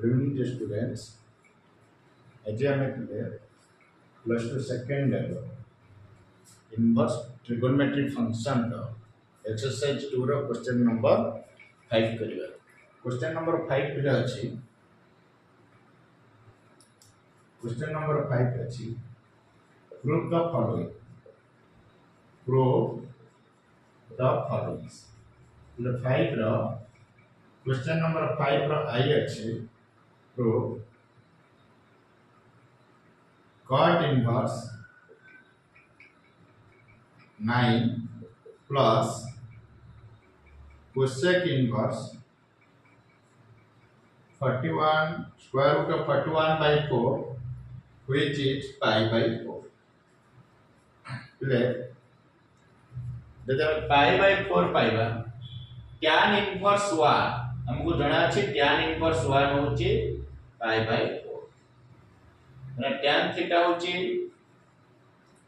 Good evening to students. Today plus 2 second inverse trigonometric function exercise 2 row question number 5 करिया. Question number 5 रे अछि. Question number 5 अछि. Prove the following. Prove the following. The 5 row question number 5 row I अछि. Prove cot inverse 9 plus cosec inverse 41 square root of 41 by 4 which is pi by 4. जब pi by 4 पाइबा tan inverse 1 हमको जाना अछि tan inverse 1 होची pi by 4 माने tan theta होची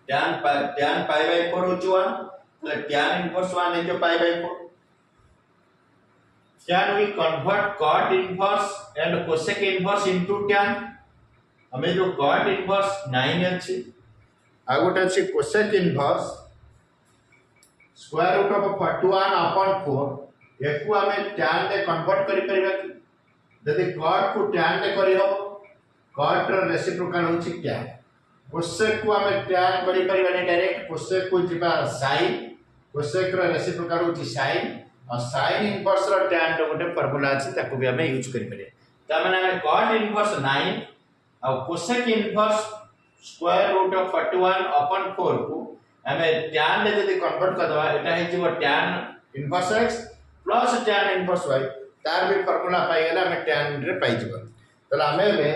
tan pi by 4 होची 1 तो tan inverse 1 is pi by 4. Can we convert cot inverse and cosec inverse into tan? हमें जो cot inverse 9 अछि आ गोटे अछि cosec inverse square root of 41 upon 4 एकु हमें tan ले कन्वर्ट करि परिबा कि यदि cot को tan ले करि हो cot रो रेसिप्रोकल होछि tan cosec को हमें tan करि परिबा नै डायरेक्ट cosec को जिबा sin cosec रो रेसिप्रोकल होछि sin और sin इनवर्स रो tan रो गोटे फार्मूला अछि ताको भी हमें यूज करि परिबा त माने हमें cot इनवर्स 9 और cosec inverse square root of 41 upon 4 को हमें tan ले यदि कन्वर्ट कर दवा एटा हे जीव tan inverse x plus tan inverse y तार भी फार्मूला पाई गेला हमें tan रे पाई जीव तला हमें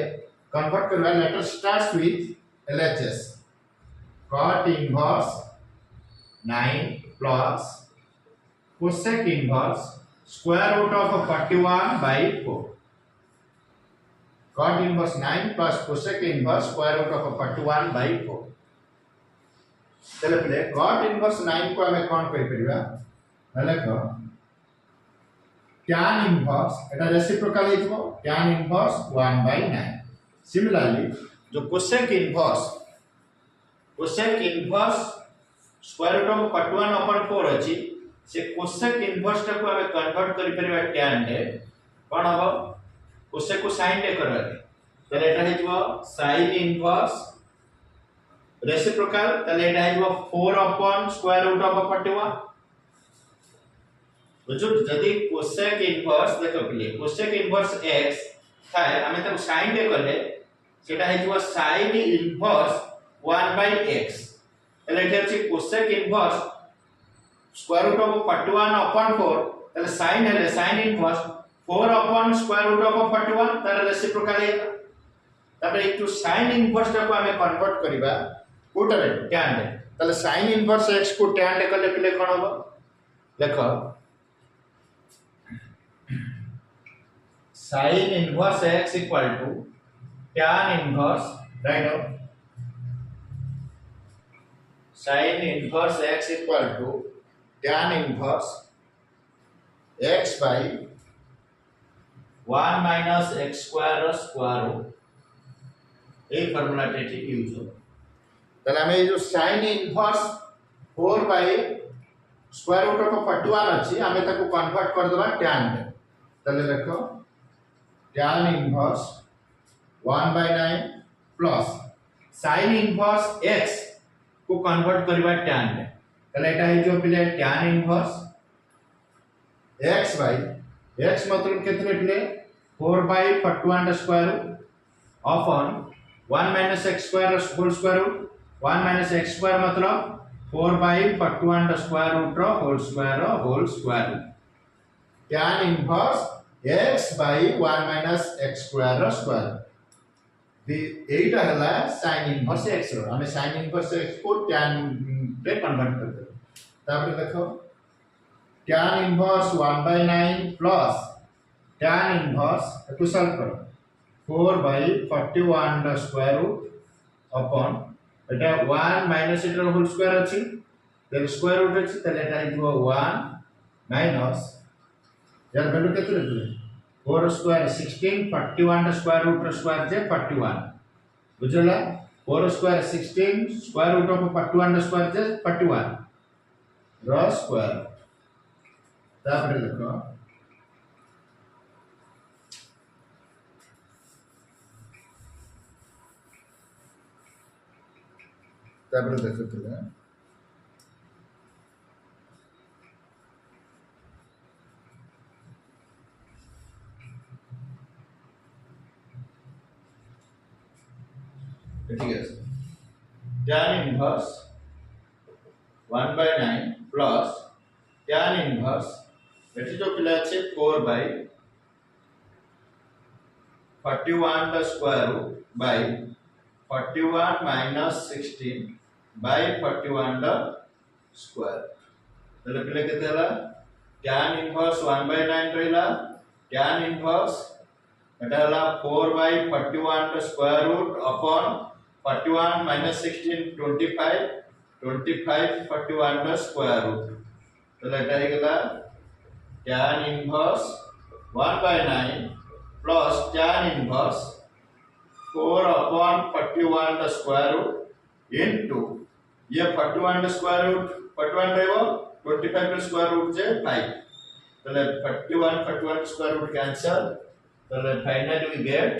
कन्वर्ट करबा later starts with LHS cot inverse 9 plus cosec inverse square root of 41 by 4 cot inverse 9 plus cosec inverse square root of 41 by 4. चलो पहले cot inverse 9 को हमें कौन कह परिबा पहले को tan inverse Etah reciprocal हिजबो tan inverse 1 by 9. Similarly जो cosec inverse square root of 41 upon 4 अछि से cosec inverse टा को हमें कन्वर्ट करि परिबा tan रे कोन हबो cosec को sin ले करबा तले एटा हिजबो sin inverse रेसिप्रोकल तले एटा हिजबो 4 upon square root of 41 बुझो जदी cosec inverse देखो पले cosec inverse x थाए हमें त sin ले करले सेटा हिजबो sin inverse 1 by x तले एटा अछि cosec inverse square root of 41 upon 4 तले sin है sin inverse 4 upon square root of 41 तार रेसिप्रोकल है तबे एक sin इनवर्स को हमें कन्वर्ट करिबा कोटा रे tan रे तले sin इनवर्स x को tan ले करले पिले कोन हो देखो sin inverse x equal to tan inverse right हो sin inverse x equal to tan inverse x by 1 minus x square square root ए फार्मूला टेटी यूज हो तले हमें जो sin inverse 4 by square root of 41 अछि हमें ताको कन्वर्ट कर देबा tan रे तले देखो tan inverse 1 by 9 plus sin inverse x को कन्वर्ट करबा tan रे तले एटा हे जो पिले tan inverse x by x मतलब कितने पिले 4 by 41 square upon 1 minus x square whole square root 1 minus x square मतलब 4 by 41 square root whole square root tan inverse x by 1 minus x square the 8 हला sin inverse x रो हमें sin inverse x को tan रे convert कर दे तापर देखो tan inverse 1 by 9 plus tan inverse to solve करो 4 by 41 the square root upon eta 1 minus it whole square अछि then square root अछि तले eta इक्वल 1 minus यार वैल्यू केते रखले 4 square 16 41 square root square છે 41 बुझला 4 square 16 square root of 41 square છે 41 રો સ્ક્વેર તાପରେ લખો ତାପରେ ଦେଖୁଥିଲେ ठीक है tan inverse 1/9 plus tan inverse এটি जो पिला আছে 4/41 the square root by 41 minus 16 by 41 the square তাহলে পিলা কেতে হলা tan inverse 1/9 রহিলা tan inverse এটা হলা 4/41 the square root upon 41 minus 16 25 41 the square root তাহলে এটা হয়ে গেল tan inverse 1/9 plus tan inverse 4 upon 41 the square root into ये 41 the square root 41 रहेगा 25 the square root से 5 ताले 41 square root cancel ताले finally we get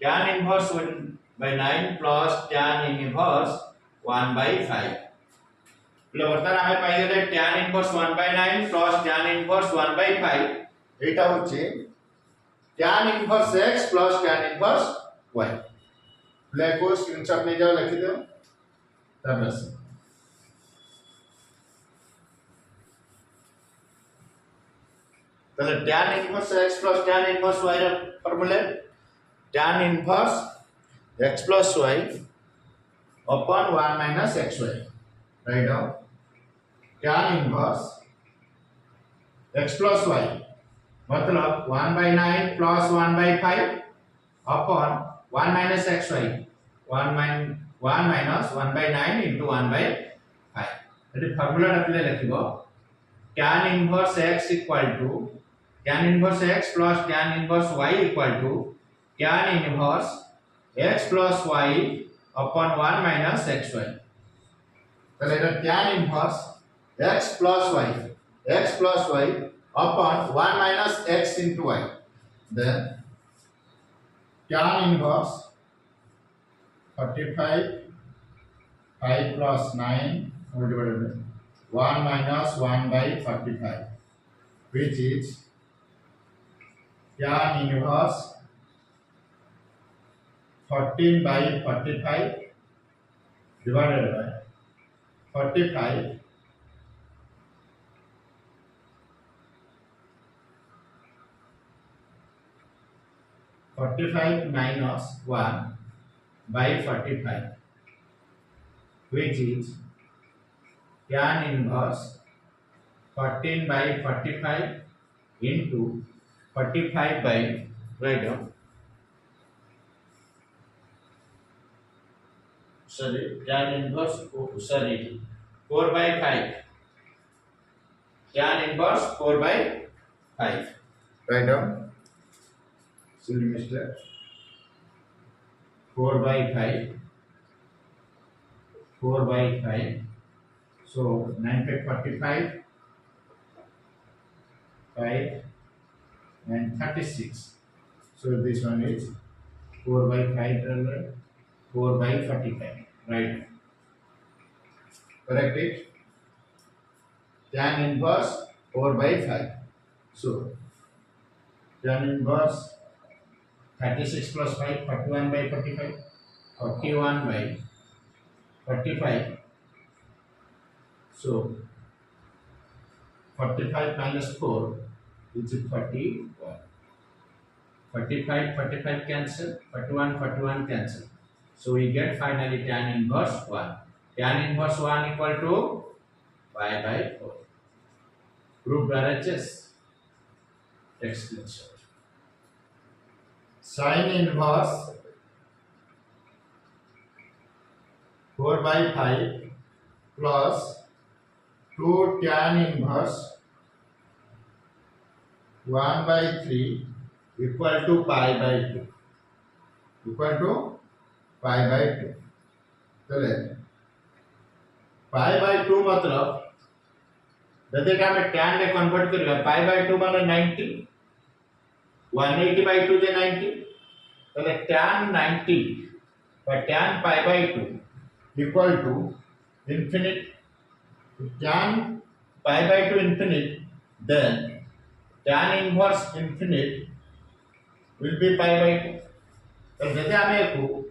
tan inverse 1/9 plus tan inverse 1/5 એટલે વર્તન ଆମେ ପାଇଗଲେ tan inverse 1/9 plus tan inverse 1/5 এইটা হচ্ছে tan inverse x plus tan inverse y black को स्क्रीनशॉट ले जाओ लिख दो तब बस তাহলে tan inverse x plus tan inverse y এর formula tan inverse x plus y upon 1 minus xy write down tan inverse x plus y मतलब 1/9 plus 1/5 upon 1 minus xy 1 minus 1/9 into 1/5 এটি ফর্মুলা আপনি লিখব tan inverse x equal to tan inverse x plus tan inverse y equal to tan inverse x plus y upon 1 minus xy তাহলে এটা tan inverse x plus y upon 1 minus x into y then tan inverse 45 5 plus 9 divided by 1 minus 1 by 45 which is tan inverse 14 by 45 divided by 45 minus 1 by 45 which is tan inverse 14 by 45 into 45 by write down tan inverse 4 by 5 tan inverse 4 by 5 write down silly mistake 4 by 5 so 9 by 45 5 and 36 so this one is 4 by 5 4 by 45 right correct it tan inverse 4 by 5 so tan inverse 36 plus 5 41 by 45 41 by 45 so 45 minus 4 is 41 45 cancel 41 cancel so we get finally tan inverse 1 tan inverse 1 equal to pi by 4 group RHS text screenshot sin inverse 4 by 5 plus 2 tan inverse 1 by 3 equal to pi by 2 equal to pi by 2 चले पाई by 2 मतलब जदि आम tan रे convert करबा पाई by 2 माने 90 180 bye 2 जे 90 तले tan 90 by tan pi by 2 equal to infinite tan pi by 2 infinite then tan inverse infinite will be pi by 2 तो जैसे हमें को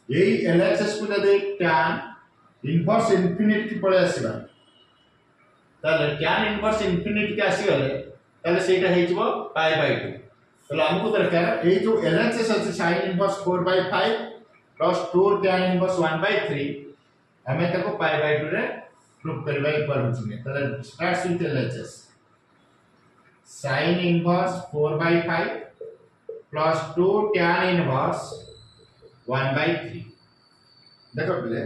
यही LHS को जदि tan inverse infinite की पड़े आसीबा ताले tan inverse infinite के आसी गले ताले सेटा हेजबो pi by 2 तो हमको दरकार ए जो LHS আছে sin inverse 4 by 5 plus 2 tan inverse 1 by 3 हमें ताको pi by 2 रे प्रूव करबा इक्वल होची ताले starts with LHS sin inverse 4 by 5 plus 2 tan inverse 1 by 3 देखो पहले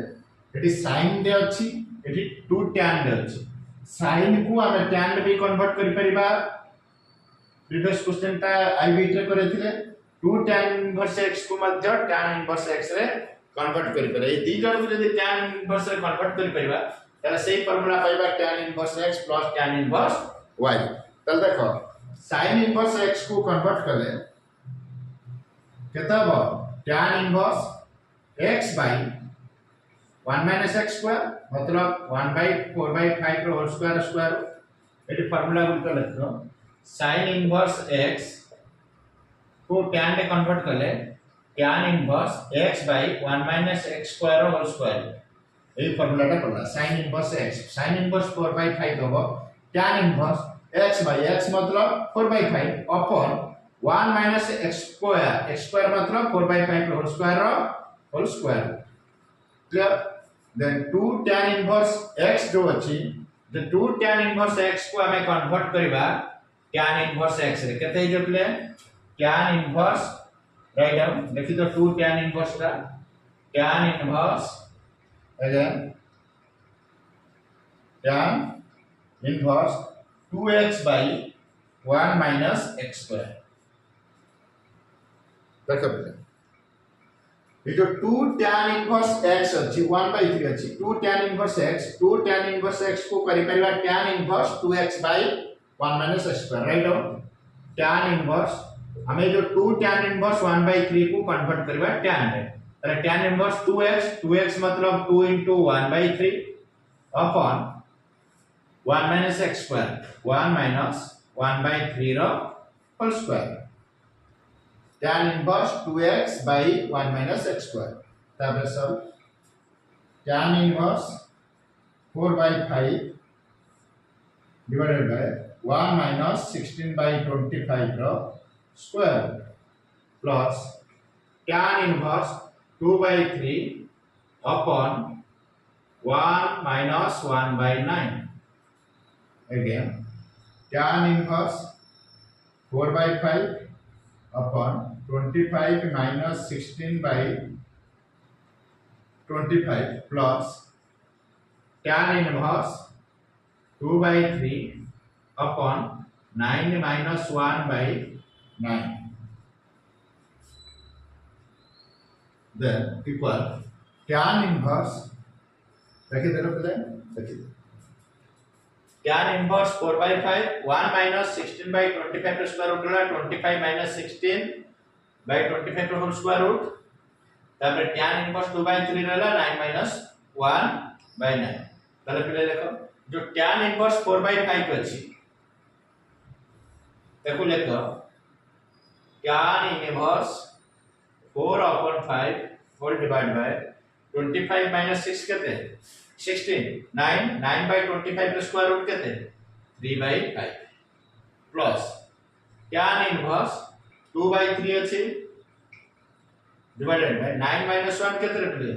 एटी sin दे अछि एटी 2 tan दे अछि sin को हमें tan रे भी कन्वर्ट करि परिबा प्रीवियस क्वेश्चन ता आईबी रे करे थिले 2 tan inverse x को मध्य tan inverse x रे कन्वर्ट करि परिबा ए दी जण जदि tan inverse रे कन्वर्ट करि परिबा ताले सेही फार्मूला पाइबा tan inverse x plus tan inverse y तल देखो sin inverse x को कन्वर्ट करले केता हो tan inverse x by 1 minus x square मतलब 1 by 4 by 5 रो होल स्क्वायर स्क्वायर एटी फार्मूला को लिखो sin inverse x को tan रे कन्वर्ट करले tan inverse x by 1 minus x square रो होल स्क्वायर ए फार्मूला टा पड़ला sin inverse 4 by 5 होबो tan inverse x by x मतलब 4 by 5 upon 1 minus x square मतलब 4 by 5 रो whole square clear then 2 tan inverse x जो अछि द 2 tan inverse x को हमें कन्वर्ट करबा tan inverse x रे केते जे प्ले tan inverse राइट डाउन देखि तो 2 tan inverse ता tan inverse again tan inverse 2x by 1 minus x square देखो प्ले ये जो 2 tan inverse x अछि 1 by 3 अछि 2 tan inverse x को करि परिबा tan inverse 2x by 1 minus x square write down tan inverse हमें जो 2 tan inverse 1 by 3 को कन्वर्ट करबा tan रे अरे tan inverse 2x मतलब 2 into 1 by 3 upon 1 minus x square 1 minus 1 by 3 रो whole square tan inverse 2x by 1 minus x square तापर सब tan inverse 4 by 5 divided by 1 minus 16 by 25 row square plus tan inverse 2 by 3 upon 1 minus 1 by 9 again tan inverse 4 by 5 upon 25 minus 16 by 25 plus tan inverse 2 by 3 upon 9 minus 1 by 9 then equal tan inverse देखिए देखो पहले देखिए tan inverse 4 by 5 1 minus 16 by 25 रो square root ला 25 minus 16 by 25 रो whole square root तापर tan inverse 2 by 3 रहला 9 minus 1 by 9 ताले पहले देखो जो tan inverse 4 by 5 अछि देखो लेखो tan inverse 4 upon 5 whole divided by 25 minus 6 केते 16 9 by 25 रो स्क्वायर रूट केते 3 by 5 plus tan inverse 2 by 3 अछि divided by 9 minus 1 केते रहले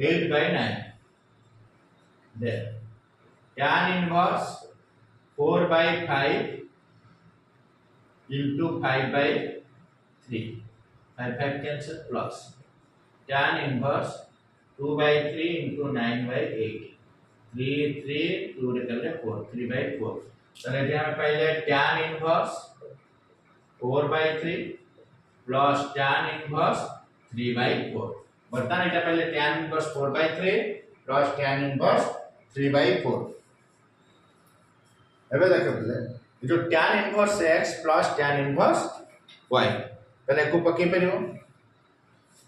8 by 9 there tan inverse 4 by 5 into 5 by 3 5 cancel plus tan inverse 2 by 3 into 9 by 8 3 2 रे करले 4 3 by 4 तने जे हम पहले tan inverse 4/3 plus tan inverse 3/4 बर्तमान एटा पहले tan इनवर्स 4/3 प्लस tan इनवर्स 3/4 एबे देखो पहले जो tan inverse x plus tan inverse y पहले को पके परियो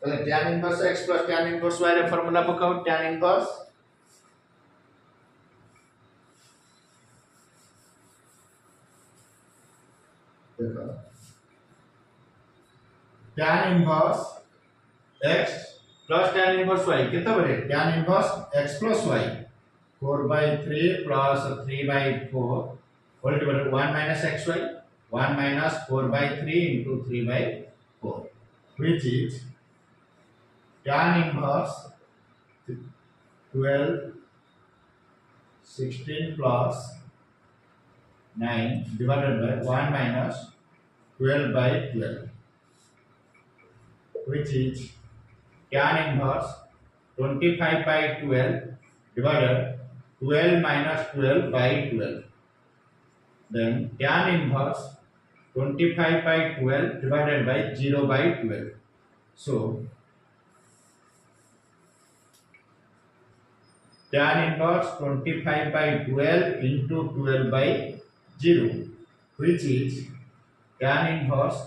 पहले tan inverse x plus tan inverse y रे फार्मूला पकाओ tan इनवर्स देखो tan inverse x plus tan inverse y कितना बने tan इनवर्स x प्लस y 4/3 plus 3/4 whole divided 1 minus xy 1 minus 4/3 into 3/4 which is tan inverse 12 16 plus 9 divided by 1 minus 12/12 which is tan inverse 25/12 divided 12 minus 12/12 then tan inverse 25/12 divided by 0/12 so tan inverse 25/12 into 12/0 which is tan inverse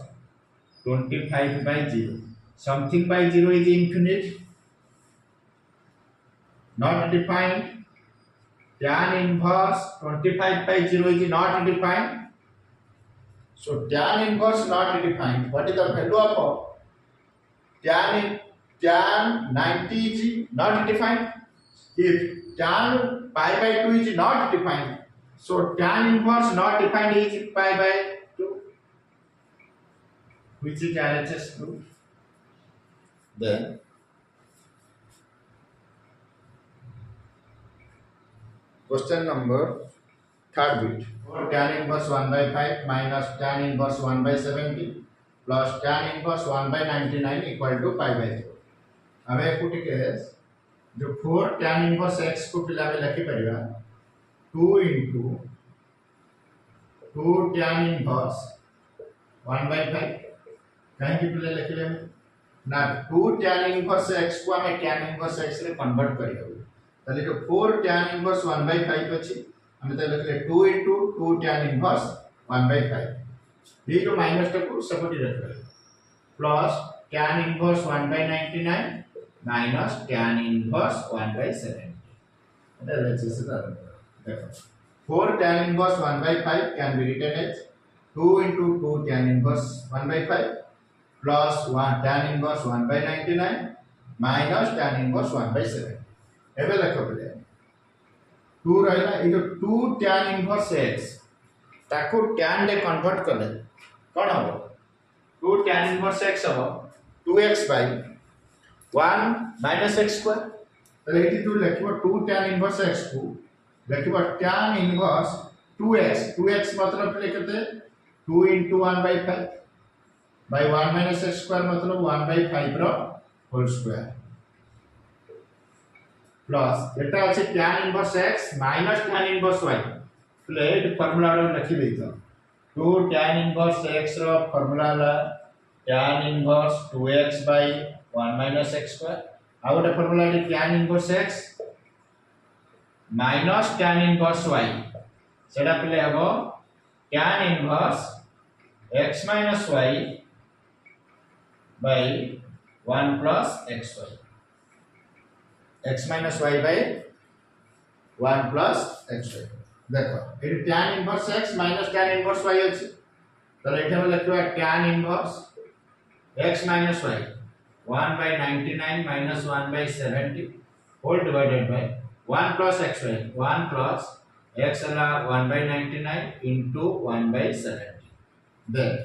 25/0 something by 0 is infinite not defined tan inverse 25/0 is not defined so tan inverse not defined what is the value of tan 90 is not defined if tan pi by 2 is not defined so tan inverse not defined is pi by 2 which is RHS proof then question number third bit for tan inverse 1/5 minus tan inverse 1/70 plus tan inverse 1/99 equal to pi by 4 अब एक कुटी case जो 4 tan inverse x को पिला में लिखि परिबा 2 into 2 tan inverse 1/5 कहीं की पिला लिखले ना 2 tan inverse x को हमें tan inverse x रे कन्वर्ट करियो ताले जो 4 tan inverse 1/5 अछि हमें त लिखले 2 into 2 tan inverse 1/5 ये जो माइनस टा को सपोर्ट रखले plus tan inverse 1/99 minus tan inverse 1/70 that is just therefore 4 tan inverse 1/5 can be written as 2 into 2 tan inverse 1/5 plus 1 tan inverse 1/99 minus tan inverse 1/70 एबे लिखो पले 2 रहला ई जो 2 tan inverse x ताको tan ले कन्वर्ट करले कोन हो 2 tan inverse x हो 2x by 1 minus x square তাহলে এটি তুই লিখব 2 tan inverse x को लिखब tan inverse 2x मतलब लिखते 2 into 1/5 by 1 minus x square मतलब 1/5 रो होल स्क्वायर प्लस एटा আছে tan inverse x minus tan inverse y प्लेट फार्मूला रो लिखि देतो 2 tan inverse x रो फार्मूला ला tan inverse 2x by 1 minus x square आउ गोटे फार्मूला है tan inverse x minus tan inverse y सेटा पले हबो tan inverse x minus y by 1 plus xy x minus y by 1 plus xy देखो ये tan inverse x minus tan inverse y अछि तो एठे में लिखबा tan inverse x minus y 1/99 minus 1/70 whole divided by 1 plus xy 1 plus x ala 1/99 into 1/70 then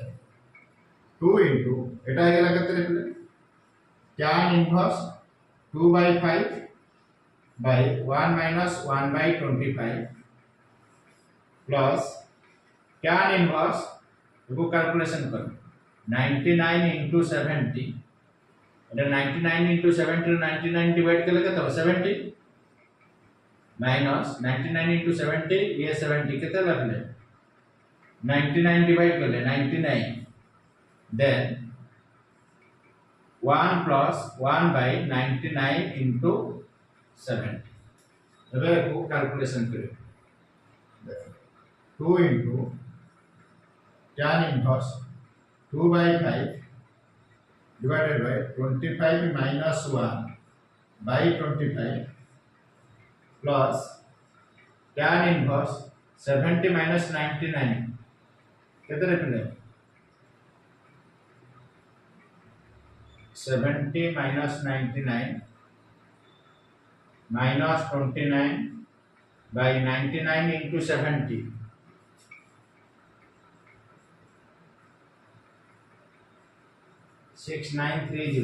2 into eta हे गेला कते लिखले tan inverse 2/5 by 1 minus 1/25 plus tan inverse को calculation कर 99 into 70 এটা 99 into 70 99 डिवाइड कर लेगा तो 70 माइनस 99 into 70 ये 70 कितना लग ले 99 डिवाइड कर ले 99 then 1 plus 1 by 99 into 70. હવે calculation કર્યું 2 into tan inverse 2 by 5 divided by 25 minus 1 by 25 plus tan inverse 70 minus 99 कितने मिले 70 minus 99 minus 29 by 99 into 70 6930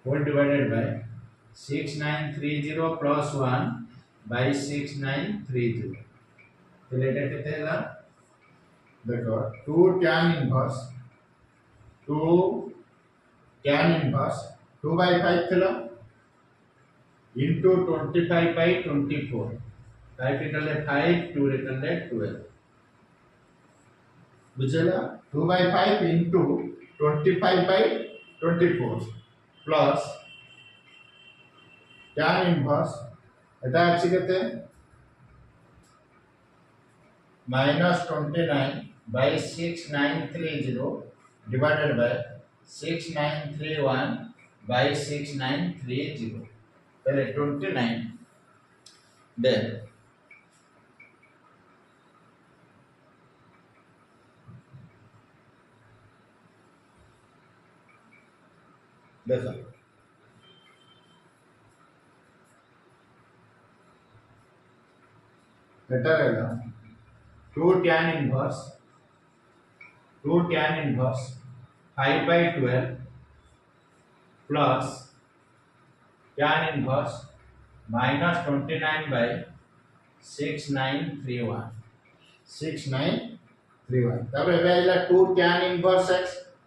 whole divided by 6930 plus 1 by 6930 related कितने है देखो 2 tan inverse 2 by 5 थिला into 25 by 24 5 इकले 5 2 इकले 12 बुझला 2 by 5 into 25 by 24 plus tan inverse এটা আছে কত minus 29 by 6930 divided by 6931 by 6930 पहले 29 then देखो बेटा रहेगा 2 tan inverse 5 by 12 plus tan inverse minus 29 by 6931 तब હવે આલા 2 tan inverse x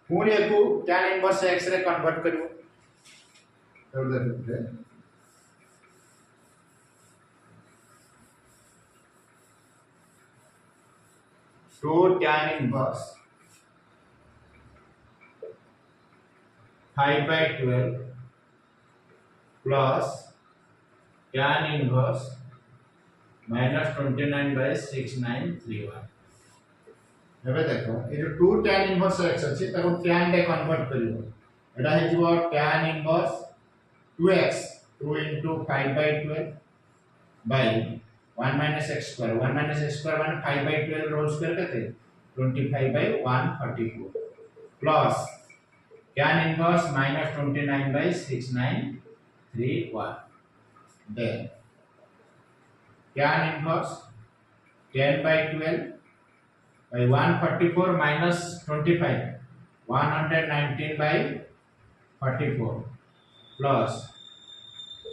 पुणी एकू tan inverse x रे कन्वर्ट करियो तब देखो 2 tan inverse 5 by 12 plus tan inverse minus 29 by 6931 હવે देखो ये जो 2 tan inverse x ଅଛି ତାକୁ tan ରେ କନଭର୍ଟ କରିବ ଏଟା ହେଇ ଯିବ tan inverse 2x 2 into 5 by 12 by 1 minus x square 1 minus x square माने 5 by 12 होल स्क्वायर केते 25 by 134 plus tan inverse minus 29 by 6931 then tan inverse 10 by 12 by 144 minus 25 119 by 44 plus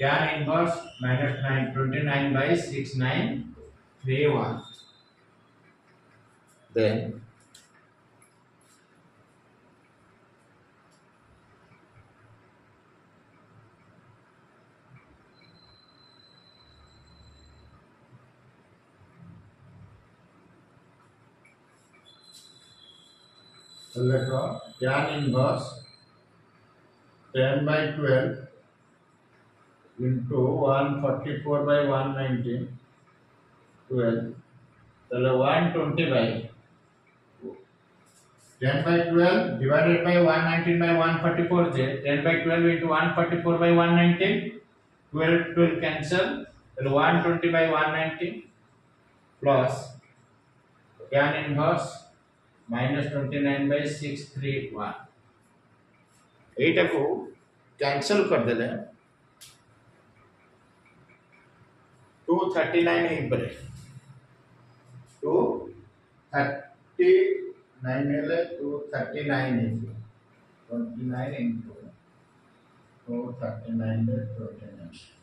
tan inverse minus 29 by 6931 then देखो tan inverse 10 by 12 into 144 by 119 12 चलो 120 by 10 by 12 divided by 119 by 144 J 10 by 12 into 144 by 119 12 cancel चलो 120 by 119 plus tan inverse minus 29 by 631 एटा को cancel कर देले 239 है पर 239 है 239 है 29 into 239 है 29 29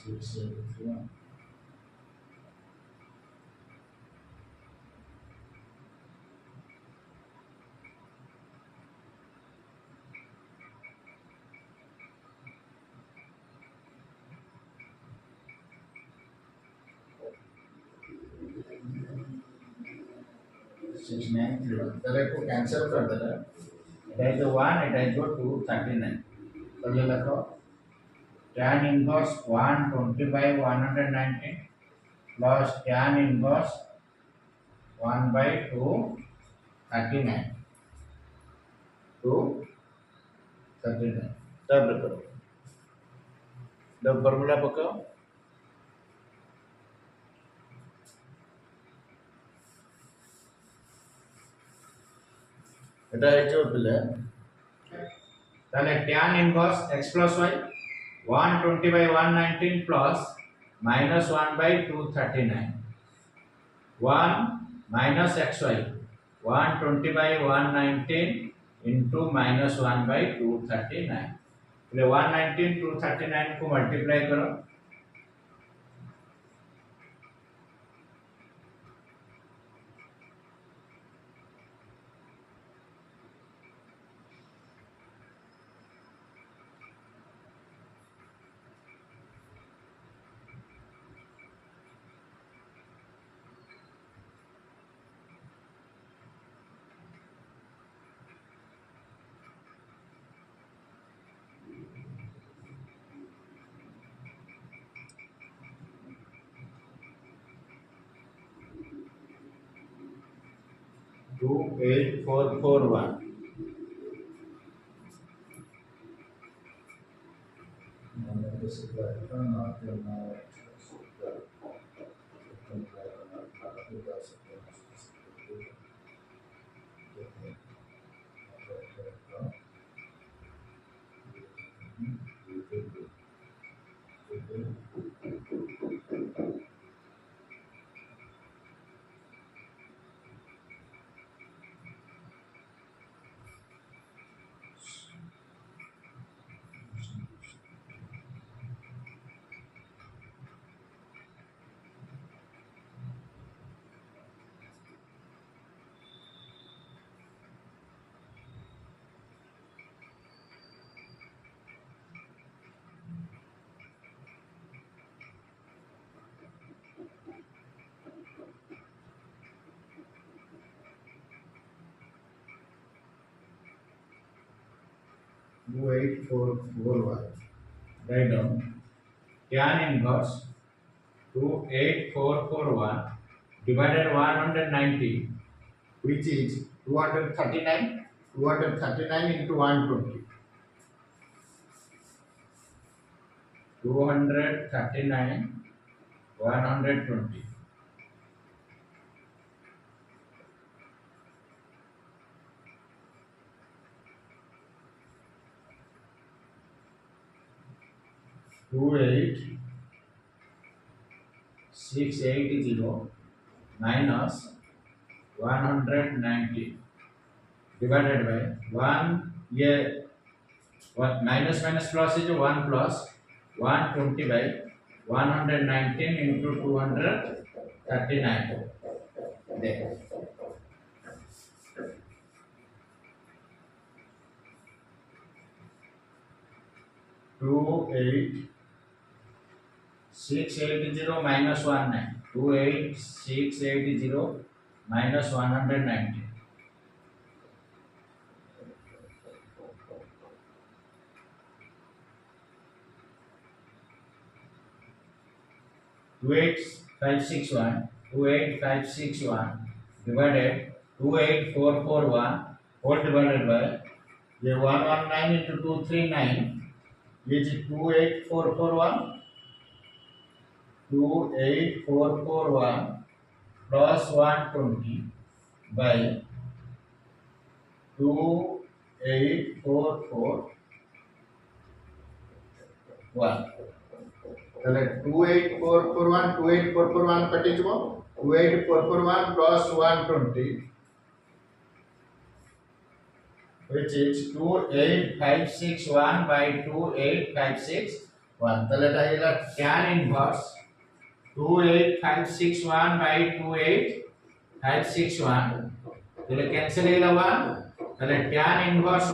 6931 তাহলে একটু ক্যান্সেল कर देना এটা is 1 এটা is 239 তাহলে লেখো tan inverse 120 by 119 plus tan inverse 1 by 239 239 तब करो द फॉर्मूला पकाओ এটা হচ্ছে বলে তাহলে tan inverse x plus y 120 by 119 plus minus 1 by 239 1 minus xy 120 by 119 into minus 1 by 239 એટલે 119 239 को मल्टीप्लाई करो to 8441 28441 write down tan inverse 28441 divided 190 which is 239 into 120 239 120 28680 minus 190 divided by 1 ये what minus minus plus is 1 plus 120 by 119 into 239 there 28680 minus 19 28680 minus 190 28561 divided 28441 whole divided by ये 119 into 239 ये 28441 plus 120 by 28441 তাহলে 28441 कटि जबो 28441 plus 120 which is 28561 by 2856 1 তাহলে এটা হলো tan inverse 28561 by 28561 তাহলে ক্যান্সেল হয়ে গেল 1 তাহলে tan ইনভার্স